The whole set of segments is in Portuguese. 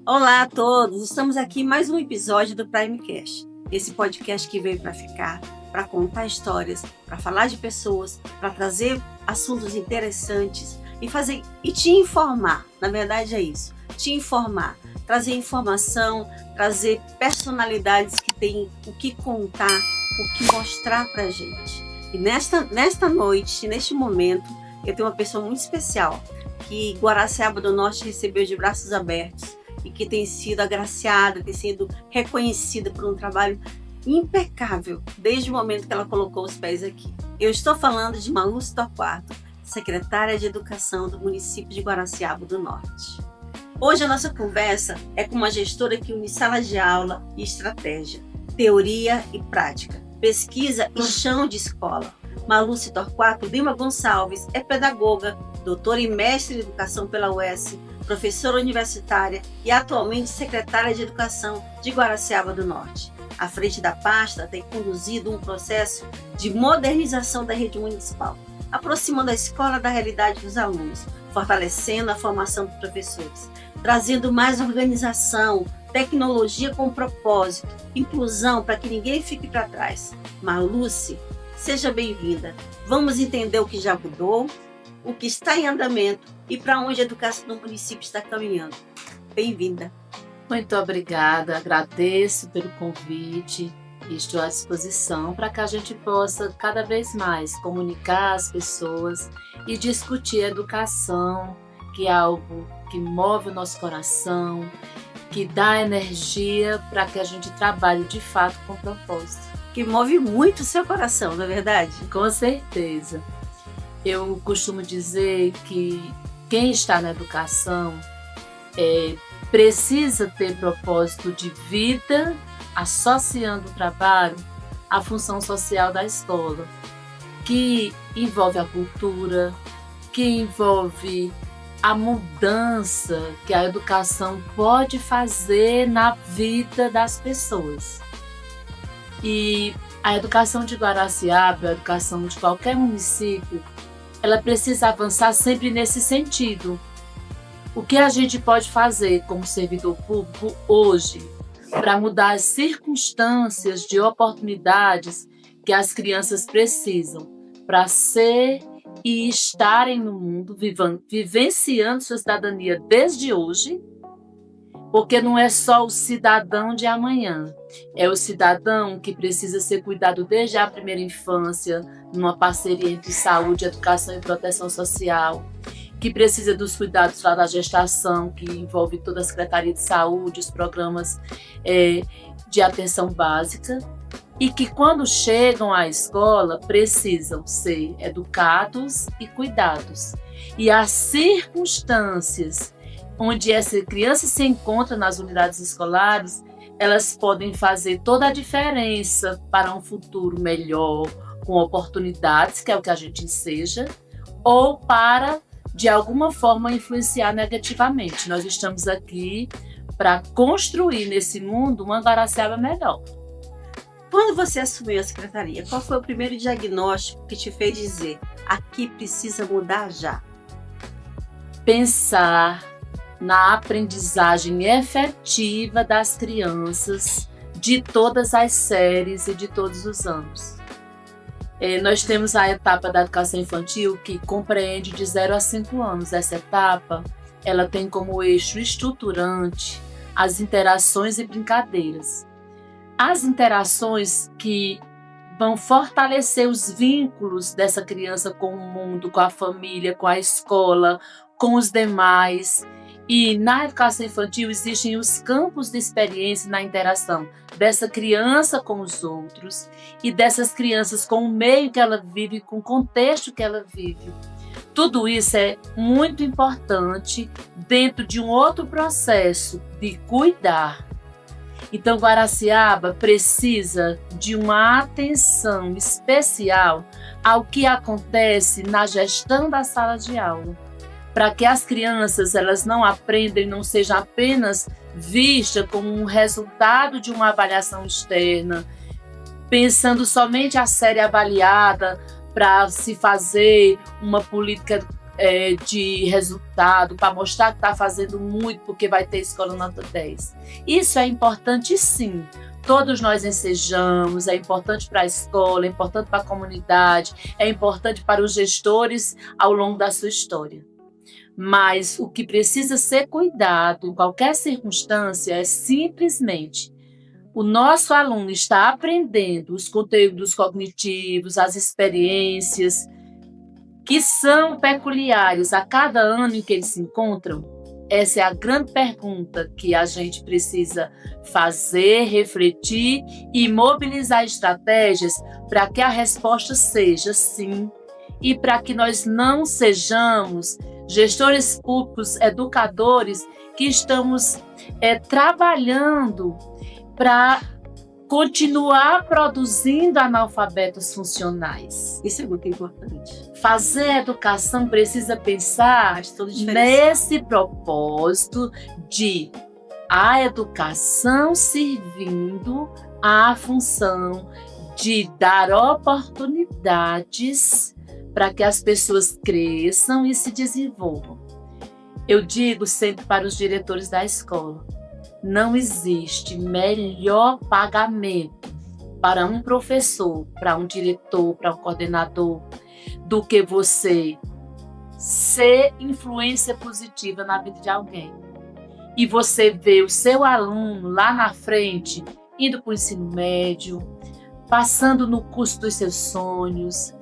Olá a todos, estamos aqui em mais um episódio do Primecast, esse podcast que veio para ficar, para contar histórias, para falar de pessoas, para trazer assuntos interessantes e te informar. Na verdade é isso, te informar, trazer informação, trazer personalidades que têm o que contar, o que mostrar para a gente. E nesta noite, neste momento, eu tenho uma pessoa muito especial que Guaraciaba do Norte recebeu de braços abertos e que tem sido agraciada, tem sido reconhecida por um trabalho impecável desde o momento que ela colocou os pés aqui. Eu estou falando de Malúcia Torquato, secretária de Educação do município de Guaraciaba do Norte. Hoje a nossa conversa é com uma gestora que une sala de aula e estratégia, teoria e prática, pesquisa e chão de escola. Malúcia Torquato Lima Gonçalves é pedagoga, doutora e mestre em educação pela UES, professora universitária e atualmente secretária de Educação de Guaraciaba do Norte. À frente da pasta, tem conduzido um processo de modernização da rede municipal, aproximando a escola da realidade dos alunos, fortalecendo a formação dos professores, trazendo mais organização, tecnologia com propósito, inclusão para que ninguém fique para trás. Malúcia, seja bem-vinda. Vamos entender o que já mudou, o que está em andamento e para onde a educação do município está caminhando. Bem-vinda. Muito obrigada, agradeço pelo convite e estou à disposição para que a gente possa cada vez mais comunicar as pessoas e discutir a educação, que é algo que move o nosso coração, que dá energia para que a gente trabalhe de fato com propósito. Que move muito o seu coração, não é verdade? Com certeza. Eu costumo dizer que quem está na educação precisa ter propósito de vida, associando o trabalho à função social da escola, que envolve a cultura, que envolve a mudança que a educação pode fazer na vida das pessoas. E a educação de Guaraciaba, a educação de qualquer município, ela precisa avançar sempre nesse sentido. O que a gente pode fazer como servidor público hoje para mudar as circunstâncias de oportunidades que as crianças precisam para ser e estarem no mundo, vivenciando sua cidadania desde hoje, porque não é só o cidadão de amanhã, é o cidadão que precisa ser cuidado desde a primeira infância, numa parceria entre saúde, educação e proteção social, que precisa dos cuidados lá da gestação, que envolve toda a Secretaria de Saúde, os programas de atenção básica, e que quando chegam à escola precisam ser educados e cuidados. E as circunstâncias onde essa criança se encontra nas unidades escolares, elas podem fazer toda a diferença para um futuro melhor, com oportunidades, que é o que a gente enseja, ou para, de alguma forma, influenciar negativamente. Nós estamos aqui para construir nesse mundo uma Guaraciaba melhor. Quando você assumiu a secretaria, qual foi o primeiro diagnóstico que te fez dizer: aqui precisa mudar já? Pensar na aprendizagem efetiva das crianças de todas as séries e de todos os anos. Nós temos a etapa da educação infantil que compreende de 0 a 5 anos. Essa etapa ela tem como eixo estruturante as interações e brincadeiras. As interações que vão fortalecer os vínculos dessa criança com o mundo, com a família, com a escola, com os demais. E na educação infantil existem os campos de experiência na interação dessa criança com os outros e dessas crianças com o meio que ela vive, com o contexto que ela vive. Tudo isso é muito importante dentro de um outro processo de cuidar. Então, Guaraciaba precisa de uma atenção especial ao que acontece na gestão da sala de aula, para que as crianças elas não aprendam e não sejam apenas vistas como um resultado de uma avaliação externa, pensando somente a série avaliada para se fazer uma política de resultado, para mostrar que está fazendo muito porque vai ter escola nota 10. Isso é importante, sim. Todos nós ensejamos, é importante para a escola, é importante para a comunidade, é importante para os gestores ao longo da sua história. Mas o que precisa ser cuidado em qualquer circunstância é simplesmente o nosso aluno está aprendendo os conteúdos cognitivos, as experiências que são peculiares a cada ano em que eles se encontram. Essa é a grande pergunta que a gente precisa fazer, refletir e mobilizar estratégias para que a resposta seja sim e para que nós não sejamos gestores públicos, educadores que estamos trabalhando para continuar produzindo analfabetos funcionais. Isso é muito importante. Fazer a educação precisa pensar nesse propósito de a educação servindo à função de dar oportunidades para que as pessoas cresçam e se desenvolvam. Eu digo sempre para os diretores da escola, não existe melhor pagamento para um professor, para um diretor, para um coordenador, do que você ser influência positiva na vida de alguém. E você vê o seu aluno lá na frente, indo para o ensino médio, passando no curso dos seus sonhos,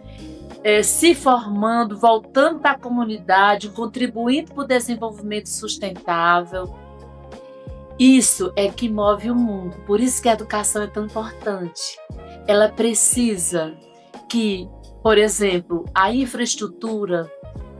se formando, voltando para a comunidade, contribuindo para o desenvolvimento sustentável. Isso é que move o mundo. Por isso que a educação é tão importante. Ela precisa que, por exemplo, a infraestrutura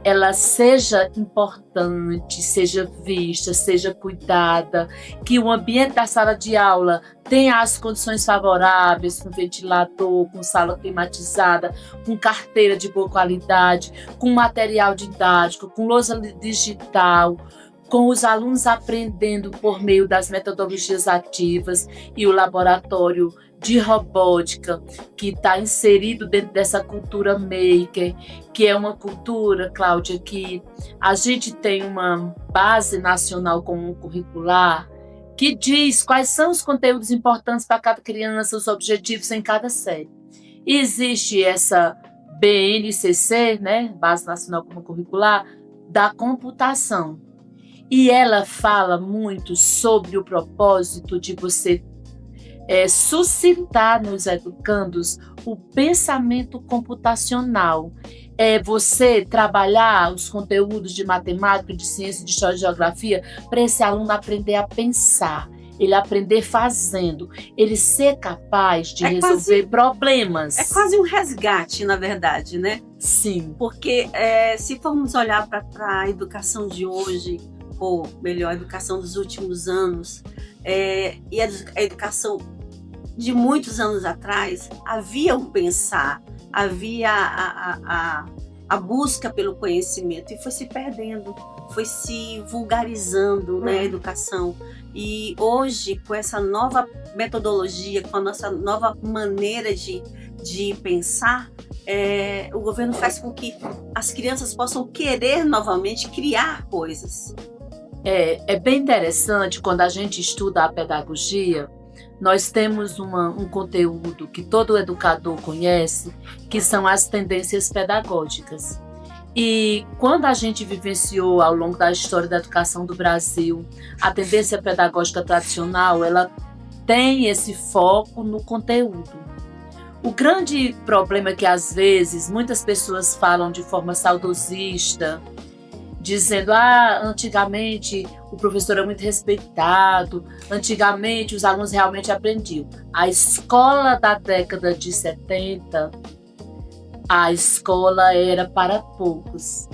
ela seja importante, seja vista, seja cuidada, que o ambiente da sala de aula tenha as condições favoráveis, com ventilador, com sala climatizada, com carteira de boa qualidade, com material didático, com lousa digital, com os alunos aprendendo por meio das metodologias ativas e o laboratório de robótica, que está inserido dentro dessa cultura maker, que é uma cultura, Cláudia, que a gente tem uma base nacional comum curricular que diz quais são os conteúdos importantes para cada criança, os objetivos em cada série. E existe essa BNCC, né, Base Nacional Comum Curricular, da computação. E ela fala muito sobre o propósito de você suscitar nos educandos o pensamento computacional. Você trabalhar os conteúdos de matemática, de ciência, de história e geografia para esse aluno aprender a pensar, ele aprender fazendo, ele ser capaz de resolver problemas. É quase um resgate, na verdade, né? Sim. Porque se formos olhar para a educação de hoje, ou melhor, a educação dos últimos anos, e a educação de muitos anos atrás, havia um pensar, havia a busca pelo conhecimento, e foi se perdendo, foi se vulgarizando, né, a educação. E hoje, com essa nova metodologia, com a nossa nova maneira de pensar, o governo faz com que as crianças possam querer novamente criar coisas. É bem interessante quando a gente estuda a pedagogia. Nós temos um conteúdo que todo educador conhece, que são as tendências pedagógicas. E quando a gente vivenciou ao longo da história da educação do Brasil, a tendência pedagógica tradicional, ela tem esse foco no conteúdo. O grande problema é que, às vezes, muitas pessoas falam de forma saudosista, dizendo, antigamente o professor era muito respeitado, antigamente os alunos realmente aprendiam. A escola da década de 70, a escola era para poucos.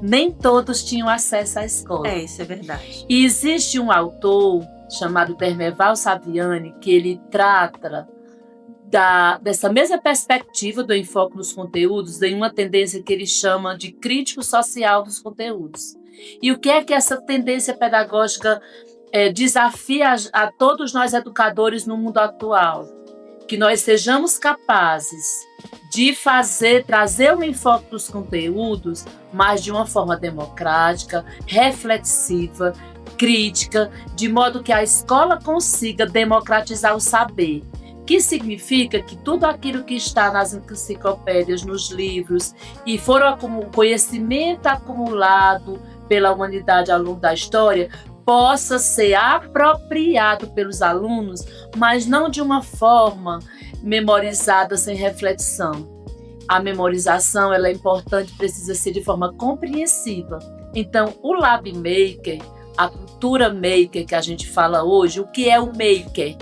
Nem todos tinham acesso à escola. Isso é verdade. E existe um autor chamado Dermeval Saviani, que ele trata dessa mesma perspectiva do enfoque nos conteúdos, em uma tendência que ele chama de crítico social dos conteúdos. E o que é que essa tendência pedagógica desafia a todos nós educadores no mundo atual? que nós sejamos capazes de trazer um enfoque dos conteúdos, mas de uma forma democrática, reflexiva, crítica, de modo que a escola consiga democratizar o saber, que significa que tudo aquilo que está nas enciclopédias, nos livros, e foram como conhecimento acumulado pela humanidade ao longo da história, possa ser apropriado pelos alunos, mas não de uma forma memorizada sem reflexão. A memorização ela é importante, precisa ser de forma compreensiva. Então, o Lab Maker, a cultura maker que a gente fala hoje, o que é o maker?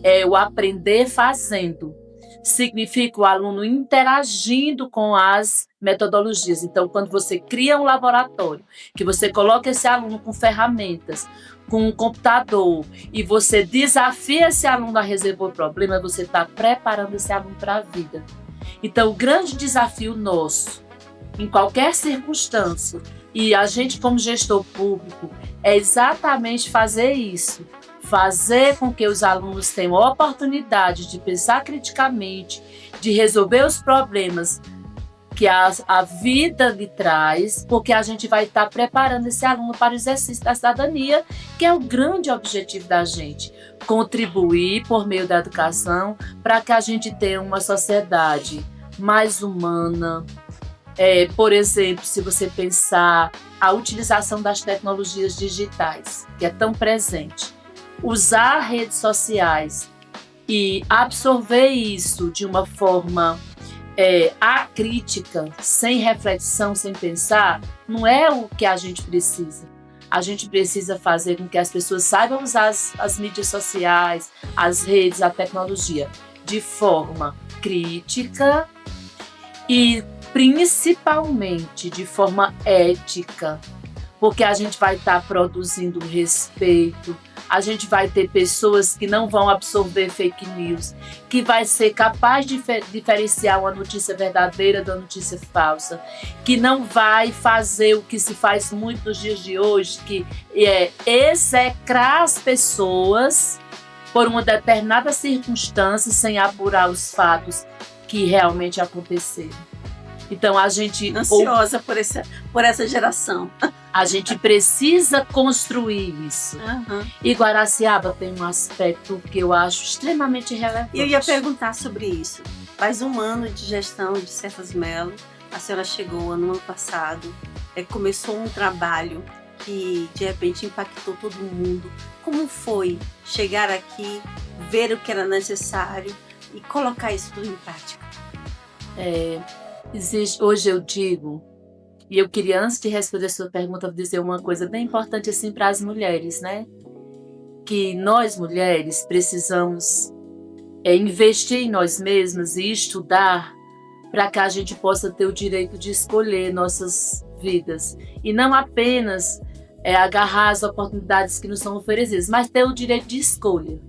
É o aprender fazendo. Significa o aluno interagindo com as metodologias. Então, quando você cria um laboratório, que você coloca esse aluno com ferramentas, com um computador, e você desafia esse aluno a resolver o problema, você está preparando esse aluno para a vida. Então, o grande desafio nosso, em qualquer circunstância, e a gente como gestor público, é exatamente fazer isso. Fazer com que os alunos tenham a oportunidade de pensar criticamente, de resolver os problemas que a vida lhe traz, porque a gente vai estar preparando esse aluno para o exercício da cidadania, que é o grande objetivo da gente. Contribuir por meio da educação para que a gente tenha uma sociedade mais humana. Por exemplo, se você pensar a utilização das tecnologias digitais, que é tão presente, usar redes sociais e absorver isso de uma forma acrítica, sem reflexão, sem pensar, não é o que a gente precisa. A gente precisa fazer com que as pessoas saibam usar as mídias sociais, as redes, a tecnologia, de forma crítica e principalmente de forma ética, porque a gente vai estar produzindo respeito, a gente vai ter pessoas que não vão absorver fake news, que vai ser capaz de diferenciar uma notícia verdadeira da notícia falsa, que não vai fazer o que se faz muito nos dias de hoje, que é execrar as pessoas por uma determinada circunstância sem apurar os fatos que realmente aconteceram. Então a gente ansiosa por essa geração. A gente precisa construir isso. Uhum. E Guaraciaba tem um aspecto que eu acho extremamente relevante. E eu ia perguntar sobre isso. Faz um ano de gestão de Cefas Melo, a senhora chegou no ano passado, começou um trabalho que de repente impactou todo mundo. Como foi chegar aqui, ver o que era necessário e colocar isso tudo em prática? Hoje eu digo, e eu queria, antes de responder a sua pergunta, dizer uma coisa bem importante assim para as mulheres, né? Que nós mulheres precisamos investir em nós mesmas e estudar para que a gente possa ter o direito de escolher nossas vidas. E não apenas agarrar as oportunidades que nos são oferecidas, mas ter o direito de escolha.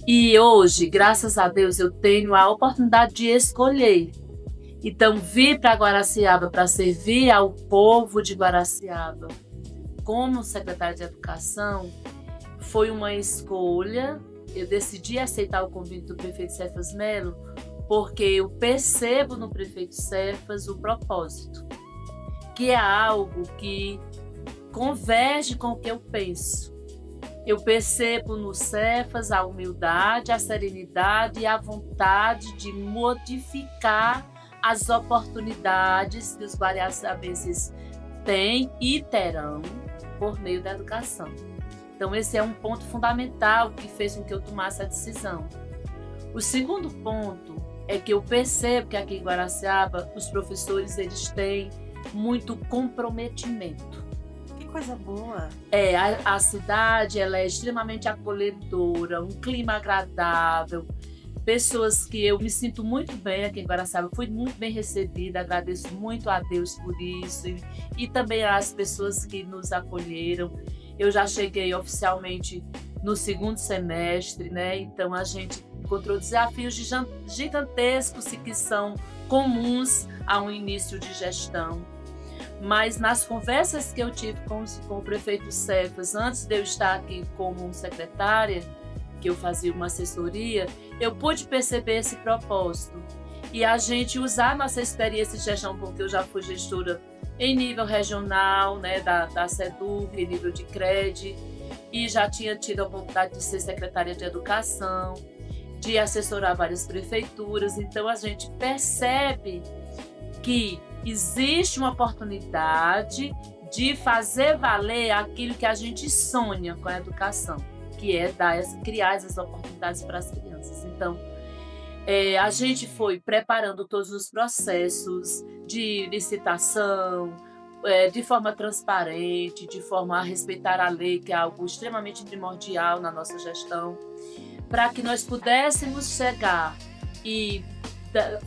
E hoje, graças a Deus, eu tenho a oportunidade de escolher. Então, vir para Guaraciaba para servir ao povo de Guaraciaba como secretária de Educação foi uma escolha. Eu decidi aceitar o convite do prefeito Cefas Melo porque eu percebo no prefeito Cefas o propósito, que é algo que converge com o que eu penso. Eu percebo no Cefas a humildade, a serenidade e a vontade de modificar as oportunidades que os guaraciabenses têm e terão por meio da educação. Então, esse é um ponto fundamental que fez com que eu tomasse a decisão. O segundo ponto é que eu percebo que aqui em Guaraciaba os professores eles têm muito comprometimento. Que coisa boa! A cidade ela é extremamente acolhedora, um clima agradável, pessoas que eu me sinto muito bem aqui em Guaraciaba, fui muito bem recebida, agradeço muito a Deus por isso e também às pessoas que nos acolheram. Eu já cheguei oficialmente no segundo semestre, né? Então a gente encontrou desafios gigantescos que são comuns a um início de gestão. Mas nas conversas que eu tive com o prefeito Cefas, antes de eu estar aqui como secretária, que eu fazia uma assessoria, eu pude perceber esse propósito. E a gente usar nossa experiência de gestão, porque eu já fui gestora em nível regional, né, da SEDUC, em nível de CRED, e já tinha tido a oportunidade de ser secretária de Educação, de assessorar várias prefeituras. Então a gente percebe que existe uma oportunidade de fazer valer aquilo que a gente sonha com a educação, que é criar essas oportunidades para as crianças. Então, a gente foi preparando todos os processos de licitação, de forma transparente, de forma a respeitar a lei, que é algo extremamente primordial na nossa gestão, para que nós pudéssemos chegar e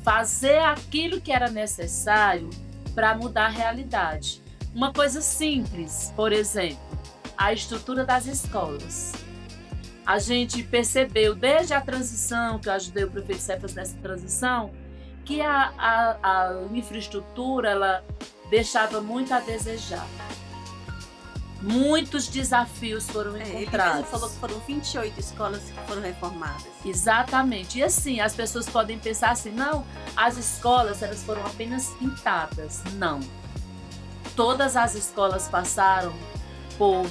fazer aquilo que era necessário para mudar a realidade. Uma coisa simples, por exemplo, a estrutura das escolas. A gente percebeu desde a transição, que eu ajudei o prefeito Cefas nessa transição, que a infraestrutura ela deixava muito a desejar. Muitos desafios foram encontrados. Ele falou que foram 28 escolas que foram reformadas. Exatamente. E assim, as pessoas podem pensar assim, não, as escolas elas foram apenas pintadas. Não. Todas as escolas passaram por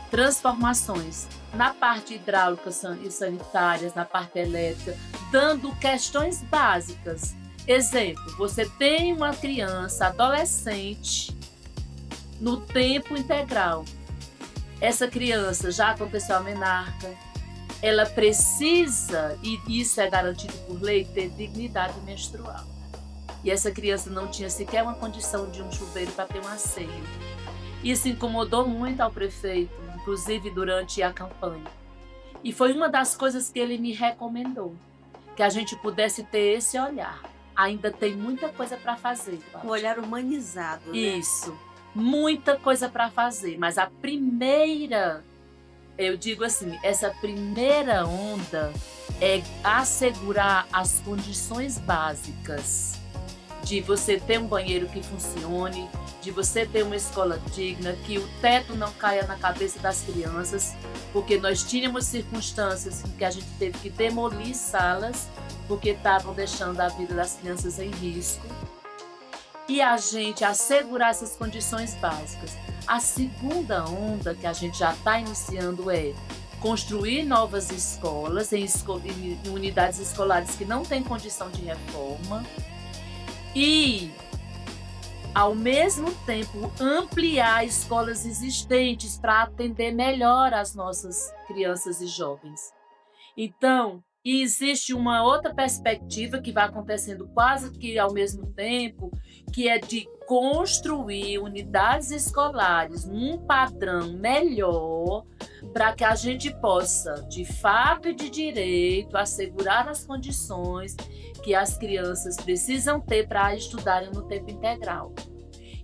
transformações na parte hidráulica e sanitárias, na parte elétrica, dando questões básicas. Exemplo, você tem uma criança, adolescente, no tempo integral. Essa criança já aconteceu a menarca, ela precisa, e isso é garantido por lei, ter dignidade menstrual. E essa criança não tinha sequer uma condição de um chuveiro para ter um asseio. Isso incomodou muito ao prefeito, inclusive durante a campanha. E foi uma das coisas que ele me recomendou, que a gente pudesse ter esse olhar. Ainda tem muita coisa para fazer, Cláudia. Um olhar humanizado, né? Isso, muita coisa para fazer, mas a primeira, eu digo assim, essa primeira onda é assegurar as condições básicas de você ter um banheiro que funcione, de você ter uma escola digna, que o teto não caia na cabeça das crianças, porque nós tínhamos circunstâncias em que a gente teve que demolir salas, porque estavam deixando a vida das crianças em risco, e a gente assegurar essas condições básicas. A segunda onda que a gente já está iniciando é construir novas escolas em unidades escolares que não têm condição de reforma e, ao mesmo tempo, ampliar escolas existentes para atender melhor as nossas crianças e jovens. Então, existe uma outra perspectiva que vai acontecendo quase que ao mesmo tempo, que é de construir unidades escolares num padrão melhor para que a gente possa, de fato e de direito, assegurar as condições que as crianças precisam ter para estudarem no tempo integral.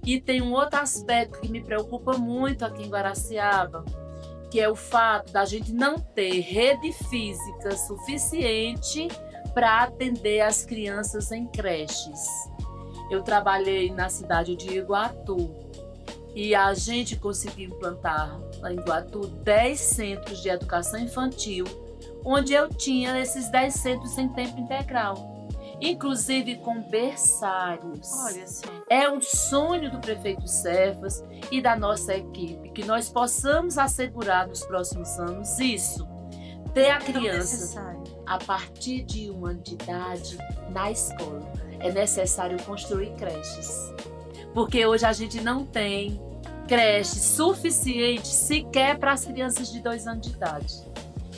E tem um outro aspecto que me preocupa muito aqui em Guaraciaba, que é o fato da gente não ter rede física suficiente para atender as crianças em creches. Eu trabalhei na cidade de Iguatu e a gente conseguiu implantar lá em Iguatu 10 centros de educação infantil, onde eu tinha esses 10 centros em tempo integral, inclusive com berçários. Olha só. É um sonho do prefeito Cefas e da nossa equipe que nós possamos assegurar nos próximos anos isso, ter a criança a partir de 1 ano de idade na escola. É necessário construir creches, porque hoje a gente não tem creche suficiente sequer para as crianças de 2 anos de idade.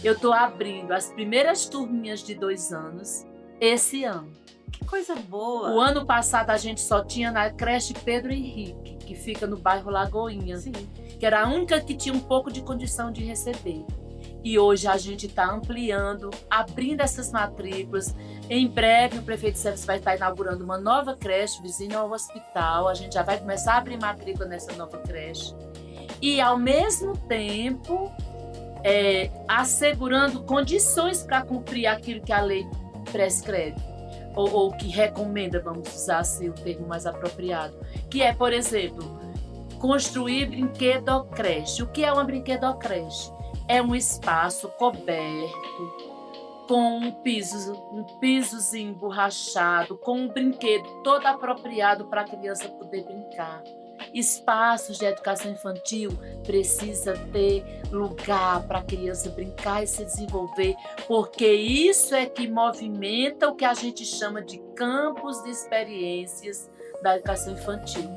Eu estou abrindo as primeiras turminhas de 2 anos esse ano. Que coisa boa! O ano passado a gente só tinha na creche Pedro Henrique, que fica no bairro Lagoinha, Sim. que era a única que tinha um pouco de condição de receber. E hoje a gente está ampliando, abrindo essas matrículas. Em breve o prefeito Cefas vai estar inaugurando uma nova creche vizinha ao hospital. A gente já vai começar a abrir matrícula nessa nova creche. E ao mesmo tempo assegurando condições para cumprir aquilo que a lei prescreve. Ou que recomenda, vamos usar assim o termo mais apropriado. Que é, por exemplo, construir brinquedo-creche. O que é uma brinquedo-creche? é um espaço coberto, com um pisozinho emborrachado, com um brinquedo todo apropriado para a criança poder brincar. Espaços de educação infantil precisa ter lugar para a criança brincar e se desenvolver, porque isso é que movimenta o que a gente chama de campos de experiências da educação infantil.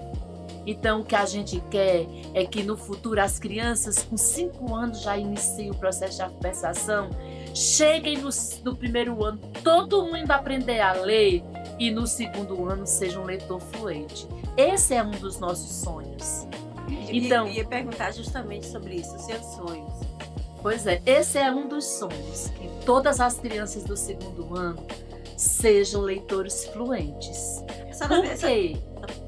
Então, o que a gente quer é que no futuro as crianças com 5 anos já iniciem o processo de alfabetização, cheguem no primeiro ano todo mundo aprender a ler e no segundo ano seja um leitor fluente. Esse é um dos nossos sonhos. Então, eu ia perguntar justamente sobre isso, os seus sonhos. Pois é, esse é um dos sonhos, que todas as crianças do segundo ano sejam leitores fluentes. Por quê?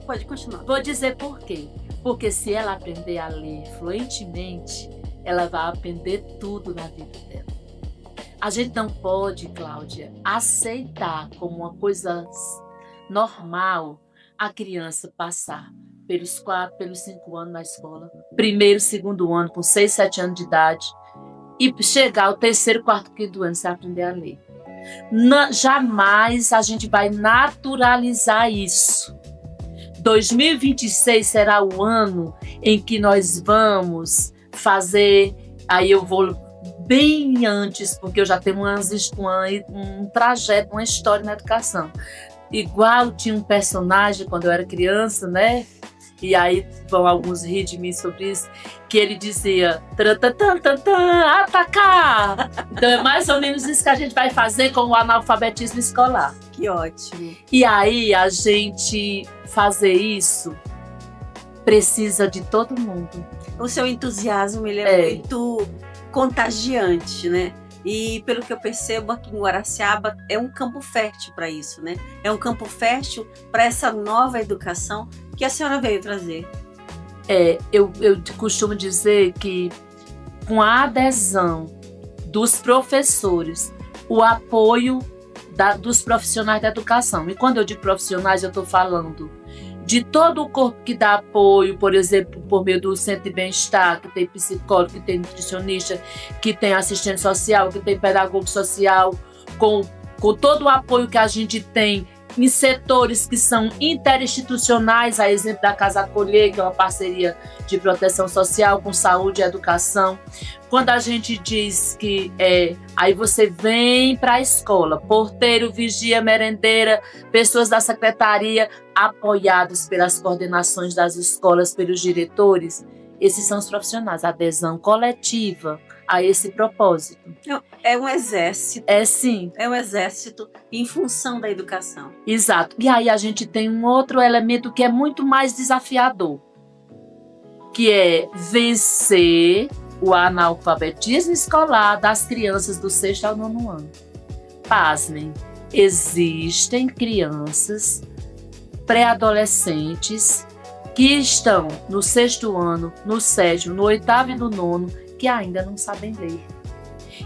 Pode continuar. Vou dizer por quê. Porque se ela aprender a ler fluentemente, ela vai aprender tudo na vida dela. A gente não pode, Cláudia, aceitar como uma coisa normal a criança passar pelos 5 anos na escola, primeiro, segundo ano, com 6, 7 anos de idade, e chegar ao terceiro, quarto, quinto ano sem aprender a ler. Jamais a gente vai naturalizar isso. 2026 será o ano em que nós vamos fazer, aí eu vou bem antes, porque eu já tenho um trajeto, uma história na educação. Igual tinha um personagem quando eu era criança, né? E aí vão alguns rir de mim sobre isso, que ele dizia atacar! Então é mais ou menos isso que a gente vai fazer com o analfabetismo escolar. Que ótimo! E aí a gente fazer isso precisa de todo mundo. O seu entusiasmo ele é muito contagiante, né? E pelo que eu percebo aqui em Guaraciaba é um campo fértil para isso, né? É um campo fértil para essa nova educação que a senhora veio trazer. Eu costumo dizer que com a adesão dos professores, o apoio dos profissionais da educação, e quando eu digo profissionais eu estou falando de todo o corpo que dá apoio, por exemplo, por meio do centro de bem-estar, que tem psicólogo, que tem nutricionista, que tem assistente social, que tem pedagogo social, com todo o apoio que a gente tem em setores que são interinstitucionais, a exemplo da Casa Acolher, que é uma parceria de proteção social com saúde e educação. Quando a gente diz que aí você vem para a escola, porteiro, vigia, merendeira, pessoas da secretaria, apoiados pelas coordenações das escolas, pelos diretores, esses são os profissionais, a adesão coletiva a esse propósito. É um exército. Sim. É um exército em função da educação. Exato. E aí a gente tem um outro elemento que é muito mais desafiador, que é vencer o analfabetismo escolar das crianças do 6º ao 9º ano. Pasmem, existem crianças pré-adolescentes que estão no 6º ano, no 7º, no 8º e no 9º, que ainda não sabem ler.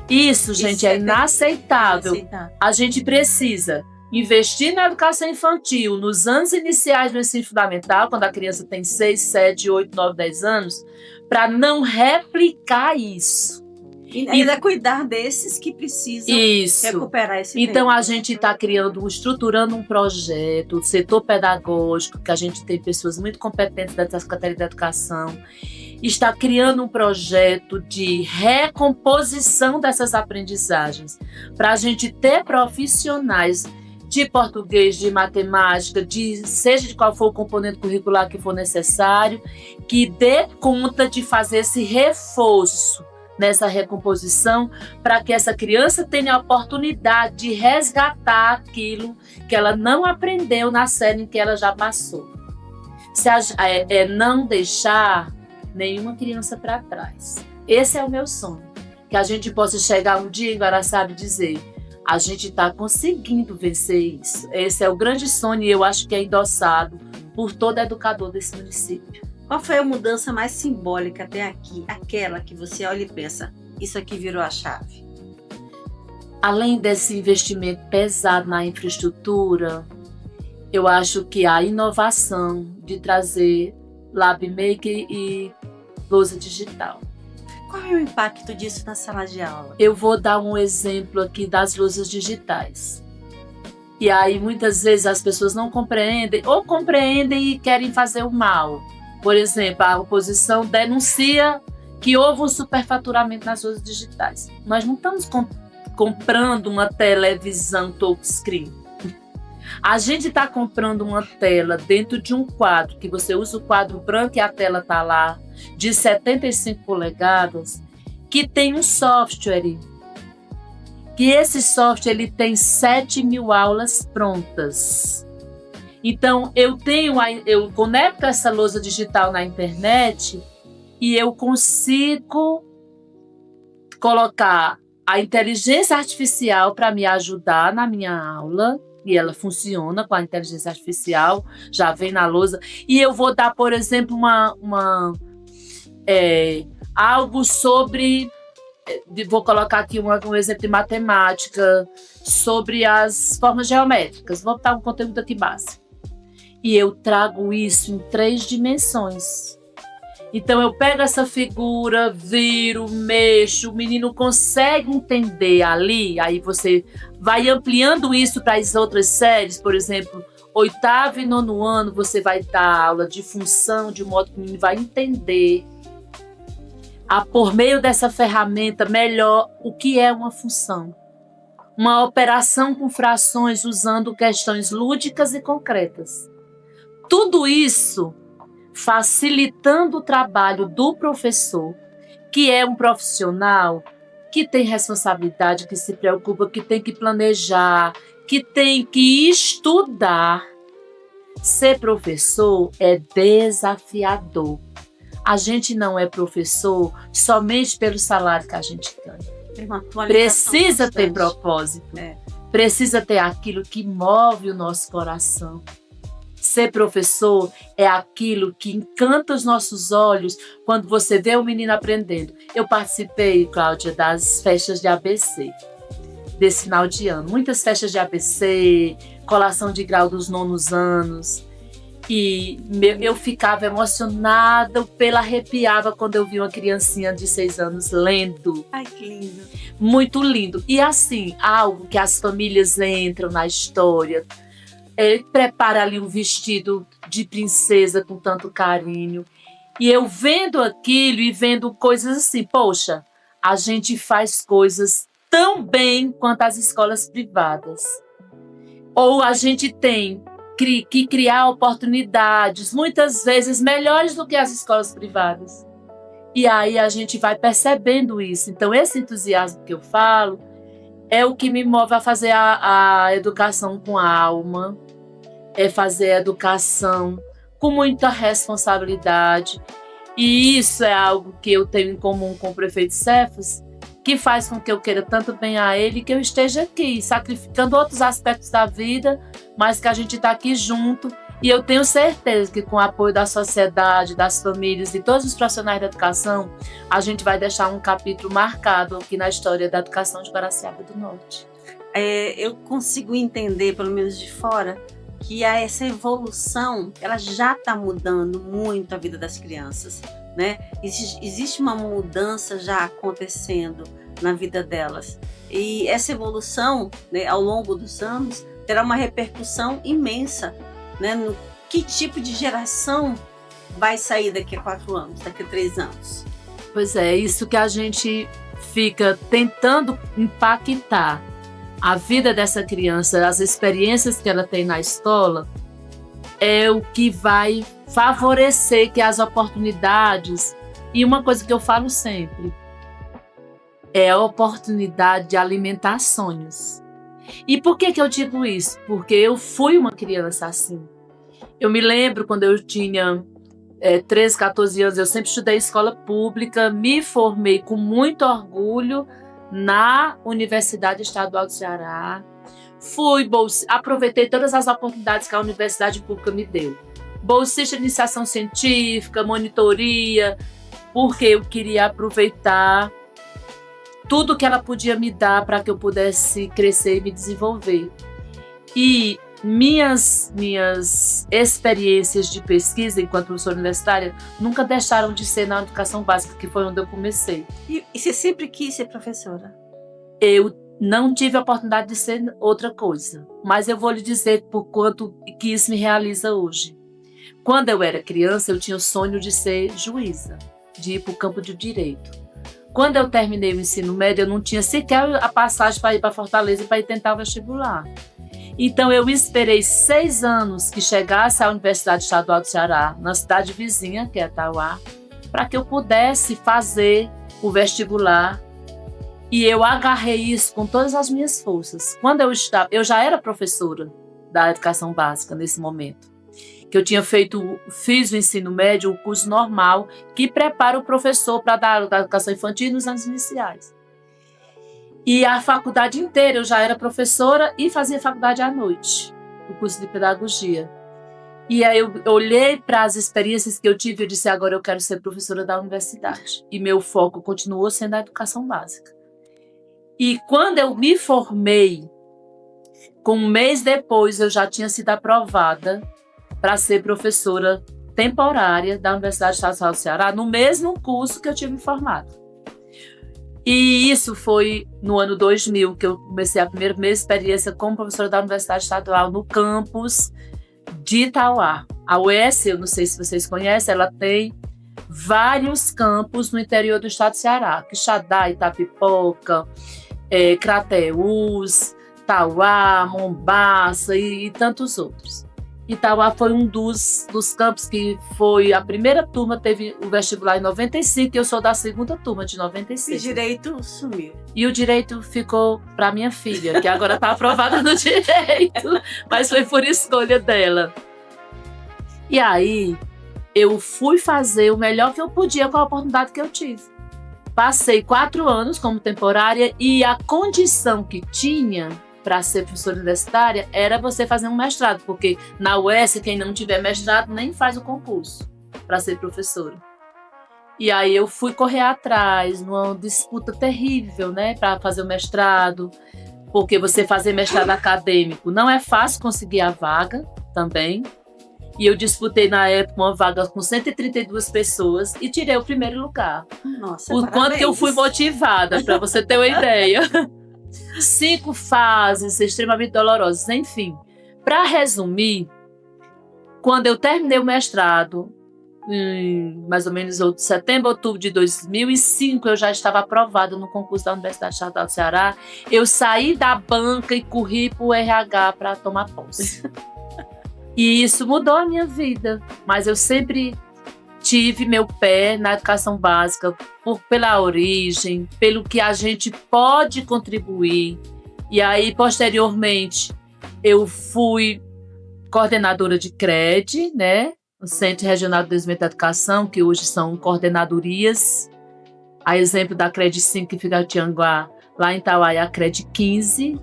Isso, gente, é inaceitável. A gente precisa investir na educação infantil nos anos iniciais do ensino fundamental, quando a criança tem 6, 7, 8, 9, 10 anos, para não replicar isso. E ainda cuidar desses que precisam recuperar esse tempo. Então, a gente está estruturando um projeto, o setor pedagógico, que a gente tem pessoas muito competentes da Secretaria da Educação, está criando um projeto de recomposição dessas aprendizagens, para a gente ter profissionais de português, de matemática, seja de qual for o componente curricular que for necessário, que dê conta de fazer esse reforço nessa recomposição, para que essa criança tenha a oportunidade de resgatar aquilo que ela não aprendeu na série em que ela já passou. Não deixar nenhuma criança para trás. Esse é o meu sonho, que a gente possa chegar um dia em Guaraciaba e dizer: a gente está conseguindo vencer isso. Esse é o grande sonho e eu acho que é endossado por todo educador desse município. Qual foi a mudança mais simbólica até aqui? Aquela que você olha e pensa, isso aqui virou a chave. Além desse investimento pesado na infraestrutura, eu acho que a inovação de trazer LabMaker e lousa digital. qual é o impacto disso na sala de aula? Eu vou dar um exemplo aqui das lousas digitais. E aí muitas vezes as pessoas não compreendem, ou compreendem e querem fazer o mal. Por exemplo, a oposição denuncia que houve um superfaturamento nas lousas digitais. Nós não estamos comprando uma televisão touchscreen. A gente está comprando uma tela dentro de um quadro, que você usa o quadro branco e a tela está lá, de 75 polegadas, que tem um software, que esse software ele tem 7.000 aulas prontas. Então, eu conecto essa lousa digital na internet e eu consigo colocar a inteligência artificial para me ajudar na minha aula, e ela funciona com a inteligência artificial, já vem na lousa, e eu vou dar, por exemplo, algo sobre, vou colocar aqui um exemplo de matemática, sobre as formas geométricas, vou botar um conteúdo aqui básico, e eu trago isso em 3 dimensões. Então eu pego essa figura, viro, mexo, o menino consegue entender ali, aí você vai ampliando isso para as outras séries, por exemplo, 8º e 9º ano, você vai dar aula de função, de modo que o menino vai entender, por meio dessa ferramenta, melhor o que é uma função. Uma operação com frações usando questões lúdicas e concretas. Tudo isso facilitando o trabalho do professor, que é um profissional que tem responsabilidade, que se preocupa, que tem que planejar, que tem que estudar. Ser professor é desafiador. A gente não é professor somente pelo salário que a gente ganha. Precisa ter propósito. Precisa ter aquilo que move o nosso coração. Ser professor é aquilo que encanta os nossos olhos quando você vê o menino aprendendo. Eu participei, Cláudia, das festas de ABC, desse final de ano. Muitas festas de ABC, colação de grau dos 9º anos. E eu ficava emocionada, arrepiava quando eu vi uma criancinha de 6 anos lendo. Ai, que lindo. Muito lindo. E assim, algo que as famílias entram na história. Ele prepara ali um vestido de princesa com tanto carinho. E eu vendo aquilo e vendo coisas assim, poxa, a gente faz coisas tão bem quanto as escolas privadas. Ou a gente tem que criar oportunidades, muitas vezes melhores do que as escolas privadas. E aí a gente vai percebendo isso. Então esse entusiasmo que eu falo é o que me move a fazer a educação com a alma, é fazer a educação com muita responsabilidade. E isso é algo que eu tenho em comum com o prefeito Cefas, que faz com que eu queira tanto bem a ele, que eu esteja aqui, sacrificando outros aspectos da vida, mas que a gente está aqui junto. E eu tenho certeza que com o apoio da sociedade, das famílias e todos os profissionais da educação, a gente vai deixar um capítulo marcado aqui na história da educação de Guaraciaba do Norte. Eu consigo entender, pelo menos de fora, que essa evolução ela já está mudando muito a vida das crianças, né? Existe uma mudança já acontecendo na vida delas. E essa evolução, né, ao longo dos anos, terá uma repercussão imensa, né, no que tipo de geração vai sair daqui a 4 anos, daqui a 3 anos. Pois é, isso que a gente fica tentando impactar a vida dessa criança, as experiências que ela tem na escola, é o que vai favorecer que as oportunidades, e uma coisa que eu falo sempre, é a oportunidade de alimentar sonhos. E por que eu digo isso? Porque eu fui uma criança assim. Eu me lembro quando eu tinha 13, 14 anos, eu sempre estudei escola pública, me formei com muito orgulho na Universidade Estadual do Ceará. Aproveitei todas as oportunidades que a Universidade Pública me deu. Bolsista de iniciação científica, monitoria, porque eu queria aproveitar tudo que ela podia me dar para que eu pudesse crescer e me desenvolver. E minhas experiências de pesquisa enquanto professora universitária nunca deixaram de ser na educação básica, que foi onde eu comecei. E você sempre quis ser professora? Eu não tive a oportunidade de ser outra coisa, mas eu vou lhe dizer por quanto que isso me realiza hoje. Quando eu era criança, eu tinha o sonho de ser juíza, de ir para o campo de direito. Quando eu terminei o ensino médio, eu não tinha sequer a passagem para ir para Fortaleza para ir tentar o vestibular. Então eu esperei 6 anos que chegasse à Universidade Estadual do Ceará, na cidade vizinha, que é Tauá, para que eu pudesse fazer o vestibular. E eu agarrei isso com todas as minhas forças. Quando eu já era professora da educação básica nesse momento. Que eu fiz o ensino médio, o curso normal, que prepara o professor para dar aula da educação infantil nos anos iniciais. E a faculdade inteira eu já era professora e fazia faculdade à noite, o curso de pedagogia. E aí eu olhei para as experiências que eu tive e disse, agora eu quero ser professora da universidade. E meu foco continuou sendo a educação básica. E quando eu me formei, com um mês depois eu já tinha sido aprovada para ser professora temporária da Universidade Estadual do Ceará, no mesmo curso que eu tinha me formado. E isso foi no ano 2000, que eu comecei a primeira experiência como professora da Universidade Estadual no campus de Itauá. A UES, eu não sei se vocês conhecem, ela tem vários campos no interior do estado do Ceará, Quixadá, Itapipoca, Crateús, Tauá, Mombaça e tantos outros. Itauá foi um dos campos que foi a primeira turma, teve o vestibular em 95, e eu sou da segunda turma de 96. E direito sumiu. E o direito ficou para minha filha, que agora está aprovada no direito, mas foi por escolha dela. E aí, eu fui fazer o melhor que eu podia com a oportunidade que eu tive. Passei 4 anos como temporária e a condição que tinha para ser professora universitária era você fazer um mestrado, porque na UES, quem não tiver mestrado nem faz o concurso para ser professora. E aí eu fui correr atrás, numa disputa terrível, né, para fazer o mestrado, porque você fazer mestrado acadêmico não é fácil conseguir a vaga também. E eu disputei na época uma vaga com 132 pessoas e tirei o primeiro lugar. Nossa, o quanto que eu fui motivada, para você ter uma ideia. 5 fases extremamente dolorosas, enfim. Para resumir, quando eu terminei o mestrado, em mais ou menos setembro, outubro de 2005, eu já estava aprovada no concurso da Universidade Estadual do Ceará. Eu saí da banca e corri para o RH para tomar posse. E isso mudou a minha vida, mas eu sempre tive meu pé na educação básica pela origem, pelo que a gente pode contribuir. E aí, posteriormente, eu fui coordenadora de CRED, né? O Centro Regional de Desenvolvimento da Educação, que hoje são coordenadorias. A exemplo da CRED 5, que fica em Tianguá, lá em Itauá, é a CRED 15.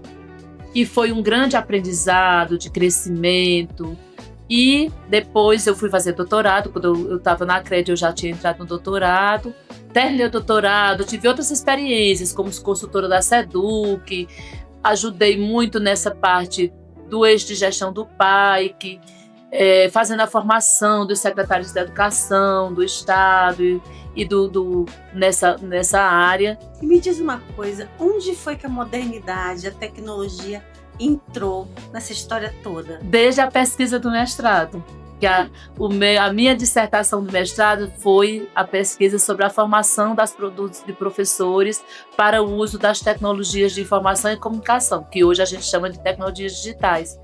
E foi um grande aprendizado de crescimento. E depois eu fui fazer doutorado. Quando eu estava na CRED, eu já tinha entrado no doutorado. Terminei o doutorado, tive outras experiências, como consultora da SEDUC. Ajudei muito nessa parte do eixo de gestão do PAIC, fazendo a formação dos secretários da educação, do Estado e nessa área. E me diz uma coisa, onde foi que a modernidade, a tecnologia entrou nessa história toda? Desde a pesquisa do mestrado. Que a minha dissertação do mestrado foi a pesquisa sobre a formação das produtos de professores para o uso das tecnologias de informação e comunicação, que hoje a gente chama de tecnologias digitais.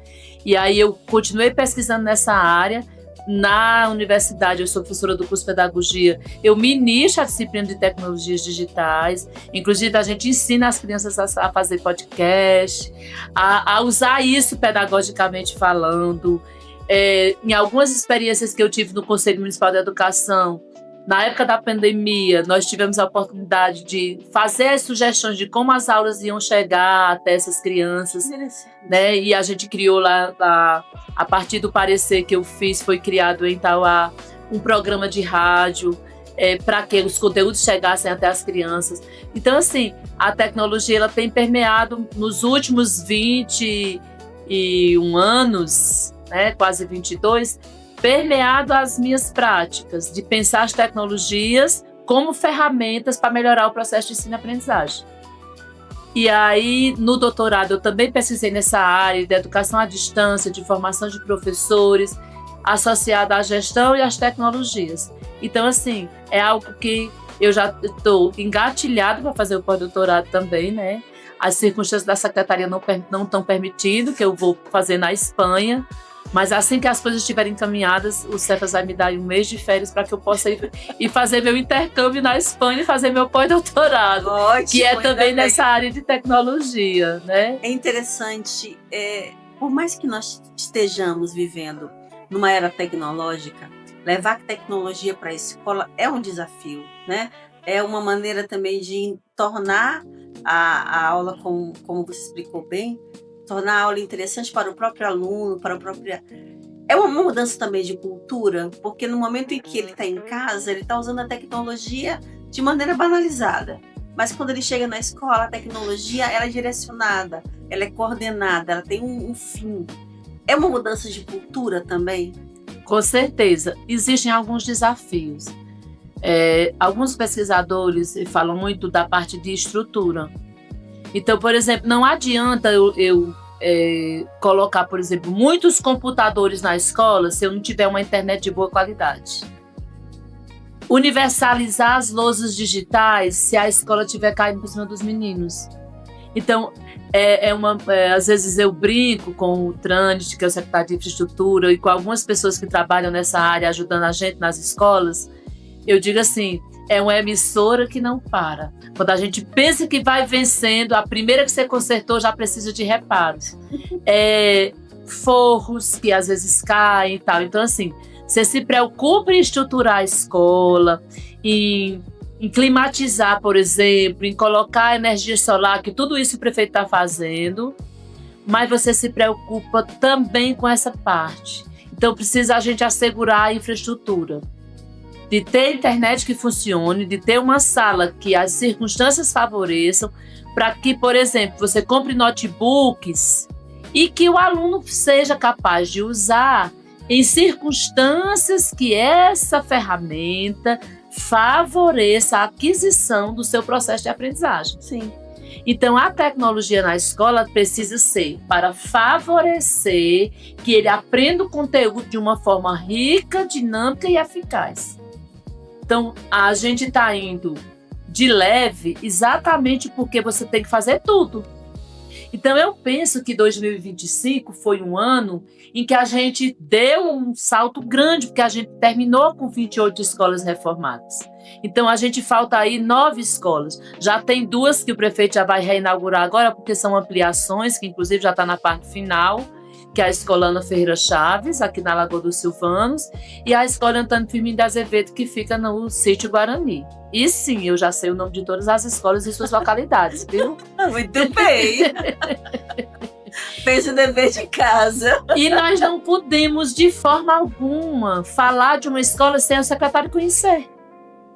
E aí eu continuei pesquisando nessa área. Na universidade, eu sou professora do curso de pedagogia, eu ministro a disciplina de tecnologias digitais, inclusive a gente ensina as crianças a fazer podcast, a usar isso pedagogicamente falando. Em algumas experiências que eu tive no Conselho Municipal de Educação, na época da pandemia, nós tivemos a oportunidade de fazer as sugestões de como as aulas iam chegar até essas crianças, né? E a gente criou lá, a partir do parecer que eu fiz, foi criado em Itauá um programa de rádio para que os conteúdos chegassem até as crianças. Então, assim, a tecnologia ela tem permeado nos últimos 20 21 anos, né, quase 22, permeado as minhas práticas de pensar as tecnologias como ferramentas para melhorar o processo de ensino e aprendizagem. E aí, no doutorado, eu também pesquisei nessa área de educação à distância, de formação de professores, associada à gestão e às tecnologias. Então, assim, é algo que eu já estou engatilhado para fazer o pós-doutorado também, né? As circunstâncias da secretaria não estão permitindo, que eu vou fazer na Espanha, mas assim que as coisas estiverem encaminhadas, o Cefas vai me dar um mês de férias para que eu possa ir fazer meu intercâmbio na Espanha e fazer meu pós-doutorado, que é também nessa área de tecnologia, né? É interessante, por mais que nós estejamos vivendo numa era tecnológica, levar a tecnologia para a escola é um desafio, né? É uma maneira também de tornar a aula, como você explicou bem, tornar a aula interessante para o próprio aluno, para o próprio... É uma mudança também de cultura, porque no momento em que ele está em casa, ele está usando a tecnologia de maneira banalizada. Mas quando ele chega na escola, a tecnologia ela é direcionada, ela é coordenada, ela tem um fim. É uma mudança de cultura também? Com certeza. Existem alguns desafios. Alguns pesquisadores falam muito da parte de estrutura. Então, por exemplo, não adianta eu colocar, por exemplo, muitos computadores na escola se eu não tiver uma internet de boa qualidade. Universalizar as lousas digitais se a escola estiver caindo por cima dos meninos. Então, às vezes eu brinco com o Trânsito, que é o secretário de infraestrutura, e com algumas pessoas que trabalham nessa área, ajudando a gente nas escolas. Eu digo assim, é uma emissora que não para. Quando a gente pensa que vai vencendo, a primeira que você consertou já precisa de reparos. Forros que às vezes caem e tal. Então, assim, você se preocupa em estruturar a escola, em climatizar, por exemplo, em colocar energia solar, que tudo isso o prefeito está fazendo, mas você se preocupa também com essa parte. Então, precisa a gente assegurar a infraestrutura, de ter internet que funcione, de ter uma sala que as circunstâncias favoreçam, para que, por exemplo, você compre notebooks e que o aluno seja capaz de usar em circunstâncias que essa ferramenta favoreça a aquisição do seu processo de aprendizagem. Sim. Então, a tecnologia na escola precisa ser para favorecer que ele aprenda o conteúdo de uma forma rica, dinâmica e eficaz. Então, a gente está indo de leve exatamente porque você tem que fazer tudo. Então, eu penso que 2025 foi um ano em que a gente deu um salto grande, porque a gente terminou com 28 escolas reformadas. Então, a gente falta aí 9 escolas. Já tem 2 que o prefeito já vai reinaugurar agora, porque são ampliações, que inclusive já está na parte final, que é a Escola Ana Ferreira Chaves, aqui na Lagoa dos Silvanos, e a Escola Antônio Firmino de Azevedo, que fica no Sítio Guarani. E sim, eu já sei o nome de todas as escolas e suas localidades, viu? Muito bem! Fez o dever de casa. E nós não podemos, de forma alguma, falar de uma escola sem o secretário conhecer.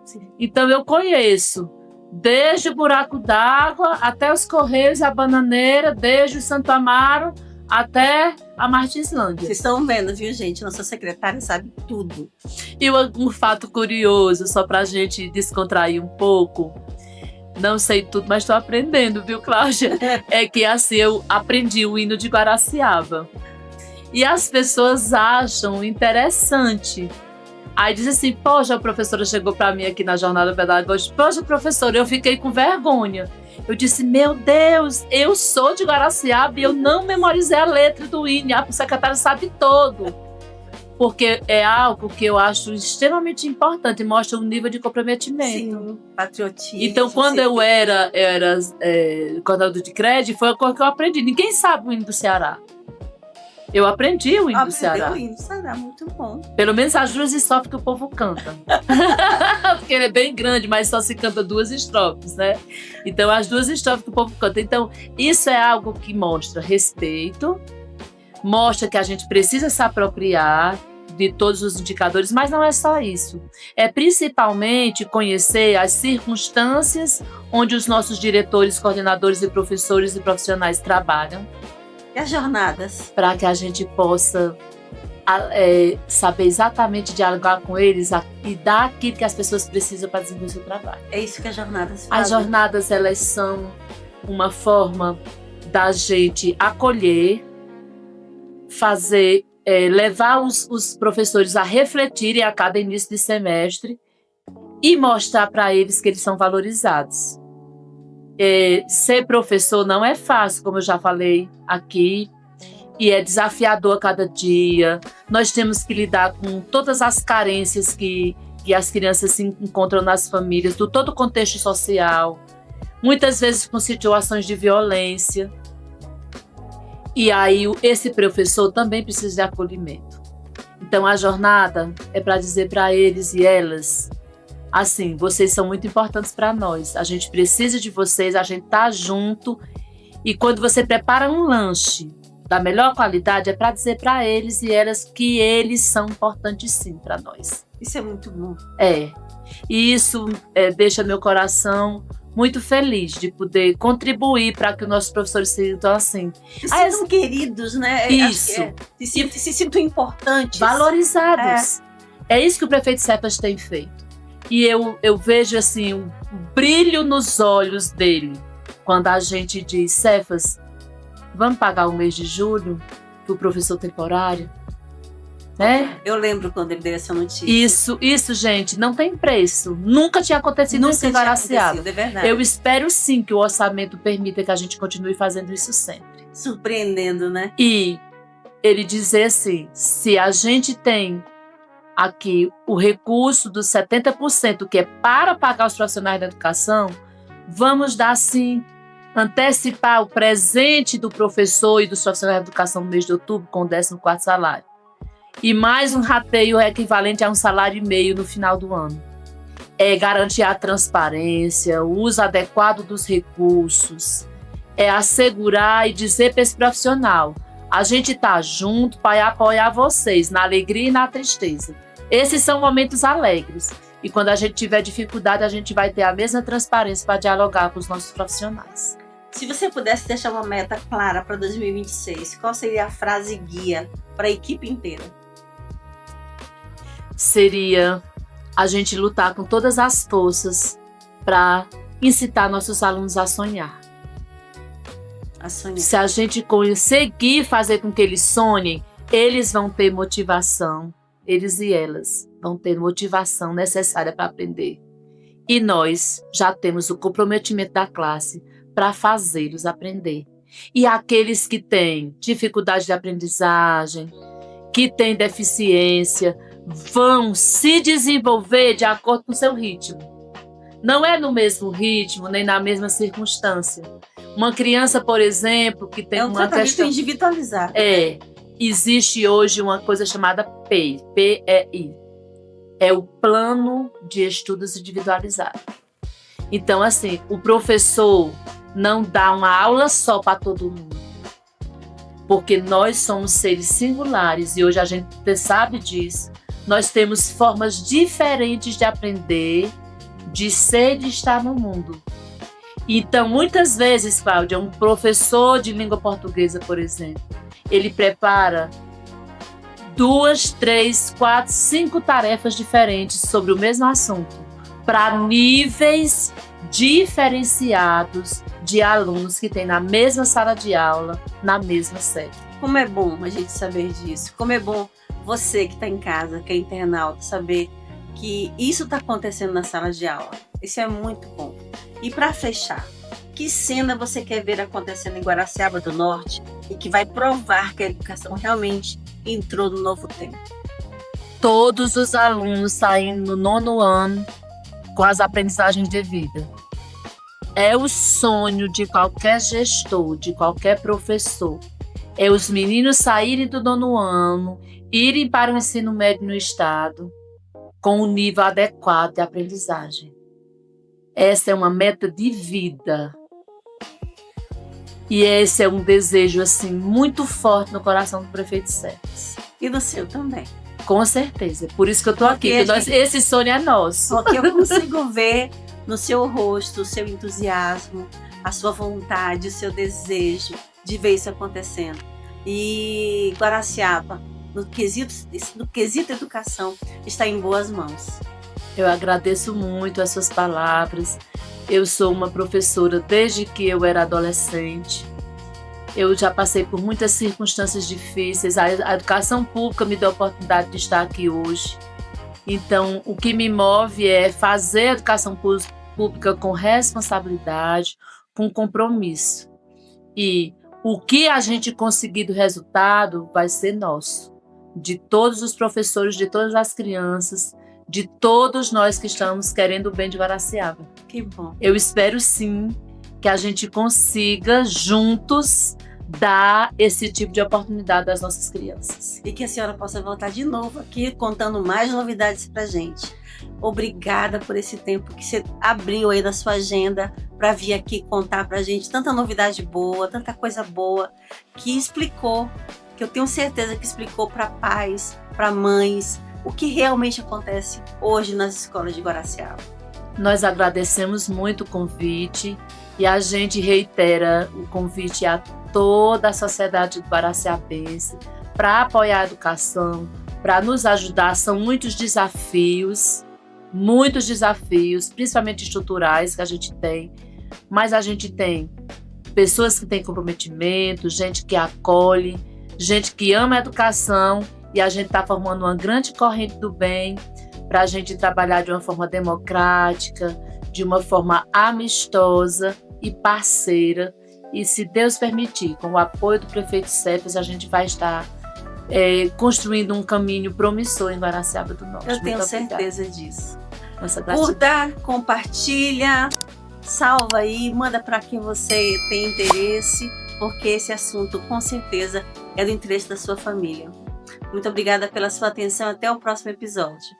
Sim. Então, eu conheço desde o Buraco d'Água até os Correios, a Bananeira, desde o Santo Amaro até a Martinslândia. Vocês estão vendo, viu, gente? Nossa secretária sabe tudo. E um fato curioso, só pra gente descontrair um pouco, não sei tudo, mas estou aprendendo, viu, Cláudia? É que assim, eu aprendi o hino de Guaraciaba. E as pessoas acham interessante. Aí diz assim, poxa, a professora chegou para mim aqui na jornada pedagógica, poxa, professora, eu fiquei com vergonha. Eu disse, meu Deus, eu sou de Guaraciaba e eu não memorizei a letra do hino, o secretário sabe todo. Porque é algo que eu acho extremamente importante, mostra um nível de comprometimento. Sim, patriotismo. Então, quando eu era coordenador de crédito, foi a coisa que eu aprendi. Ninguém sabe o hino do Ceará. Eu aprendi o hino do Ceará. O hino do Ceará, muito bom. Pelo menos as 2 estrofes que o povo canta. Porque ele é bem grande, mas só se canta 2 estrofes, né? Então, as 2 estrofes que o povo canta. Então, isso é algo que mostra respeito, mostra que a gente precisa se apropriar de todos os indicadores, mas não é só isso. É principalmente conhecer as circunstâncias onde os nossos diretores, coordenadores e professores e profissionais trabalham. E as jornadas? Para que a gente possa saber exatamente dialogar com eles e dar aquilo que as pessoas precisam para desenvolver o seu trabalho. É isso que as jornadas fazem. As jornadas, elas são uma forma da gente acolher, fazer, levar os professores a refletirem a cada início de semestre e mostrar para eles que eles são valorizados. Ser professor não é fácil, como eu já falei aqui, e é desafiador a cada dia. Nós temos que lidar com todas as carências que as crianças se encontram nas famílias, do todo o contexto social, muitas vezes com situações de violência. E aí esse professor também precisa de acolhimento. Então a jornada é para dizer para eles e elas, assim, vocês são muito importantes para nós, a gente precisa de vocês, a gente tá junto. E quando você prepara um lanche da melhor qualidade, é para dizer para eles e elas que eles são importantes sim para nós. Isso é muito bom. E isso deixa meu coração muito feliz de poder contribuir para que os nossos professores se sintam assim. Sejam queridos, né? Isso. Se sintam importantes. Valorizados. É isso que o prefeito Cefas tem feito. E eu vejo assim, um brilho nos olhos dele quando a gente diz: Cefas, vamos pagar o mês de julho para o professor temporário? Né? Eu lembro quando ele deu essa notícia. Isso, gente, não tem preço. Nunca tinha acontecido isso em Guaraciaba. É verdade. Eu espero sim que o orçamento permita que a gente continue fazendo isso sempre. Surpreendendo, né? E ele dizer assim, se a gente tem aqui o recurso dos 70%, que é para pagar os profissionais da educação, vamos dar sim, antecipar o presente do professor e dos profissionais da educação no mês de outubro com o 14º salário. E mais um rateio equivalente a 1,5 salário no final do ano. É garantir a transparência, o uso adequado dos recursos, é assegurar e dizer para esse profissional: a gente está junto para apoiar vocês na alegria e na tristeza. Esses são momentos alegres. E quando a gente tiver dificuldade, a gente vai ter a mesma transparência para dialogar com os nossos profissionais. Se você pudesse deixar uma meta clara para 2026, qual seria a frase guia para a equipe inteira? Seria a gente lutar com todas as forças para incitar nossos alunos a sonhar. Se a gente conseguir fazer com que eles sonhem, eles vão ter motivação, eles e elas vão ter motivação necessária para aprender. E nós já temos o comprometimento da classe para fazê-los aprender. E aqueles que têm dificuldade de aprendizagem, que têm deficiência, vão se desenvolver de acordo com o seu ritmo. Não é no mesmo ritmo, nem na mesma circunstância. Uma criança, por exemplo, que tem uma questão individualizado. Existe hoje uma coisa chamada PEI, P-E-I. É o Plano de Estudos Individualizado. Então, assim, o professor não dá uma aula só para todo mundo. Porque nós somos seres singulares e hoje a gente sabe disso. Nós temos formas diferentes de aprender, de ser e de estar no mundo. Então, muitas vezes, Cláudia, um professor de língua portuguesa, por exemplo, ele prepara 2, 3, 4, 5 tarefas diferentes sobre o mesmo assunto, para níveis diferenciados de alunos que têm na mesma sala de aula, na mesma série. Como é bom a gente saber disso. Como é bom você que está em casa, que é internauta, saber que isso está acontecendo na sala de aula. Isso é muito bom. E para fechar, que cena você quer ver acontecendo em Guaraciaba do Norte e que vai provar que a educação realmente entrou no novo tempo? Todos os alunos saindo no 9º ano com as aprendizagens devidas. É o sonho de qualquer gestor, de qualquer professor. É os meninos saírem do 9º ano, irem para o ensino médio no estado, com um nível adequado de aprendizagem. Essa é uma meta de vida. E esse é um desejo assim, muito forte no coração do prefeito Cefas. E no seu também. Com certeza. Por isso que eu estou aqui. Esse sonho é nosso. Porque eu consigo ver no seu rosto o seu entusiasmo, a sua vontade, o seu desejo de ver isso acontecendo. E Guaraciaba, no quesito educação, está em boas mãos. Eu agradeço muito as suas palavras. Eu sou uma professora desde que eu era adolescente. Eu já passei por muitas circunstâncias difíceis. A educação pública me deu a oportunidade de estar aqui hoje. Então, o que me move é fazer a educação pública com responsabilidade, com compromisso. E o que a gente conseguir do resultado vai ser nosso, de todos os professores, de todas as crianças, de todos nós que estamos querendo o bem de Guaraciaba. Que bom. Eu espero sim que a gente consiga juntos dar esse tipo de oportunidade às nossas crianças. E que a senhora possa voltar de novo aqui contando mais novidades pra gente. Obrigada por esse tempo que você abriu aí da sua agenda para vir aqui contar pra gente tanta novidade boa, tanta coisa boa, que explicou, que eu tenho certeza que explicou para pais, para mães, o que realmente acontece hoje nas escolas de Guaraciaba. Nós agradecemos muito o convite e a gente reitera o convite a toda a sociedade guaraciabense para apoiar a educação, para nos ajudar. São muitos desafios, principalmente estruturais que a gente tem, mas a gente tem pessoas que têm comprometimento, gente que acolhe, gente que ama a educação, e a gente está formando uma grande corrente do bem para a gente trabalhar de uma forma democrática, de uma forma amistosa e parceira. E se Deus permitir, com o apoio do prefeito Cefas, a gente vai estar construindo um caminho promissor em Guaraciaba do Norte. Eu tenho certeza disso. Nossa gratidão. Curta, compartilha, salva aí, manda para quem você tem interesse, porque esse assunto com certeza é do interesse da sua família. Muito obrigada pela sua atenção. Até o próximo episódio.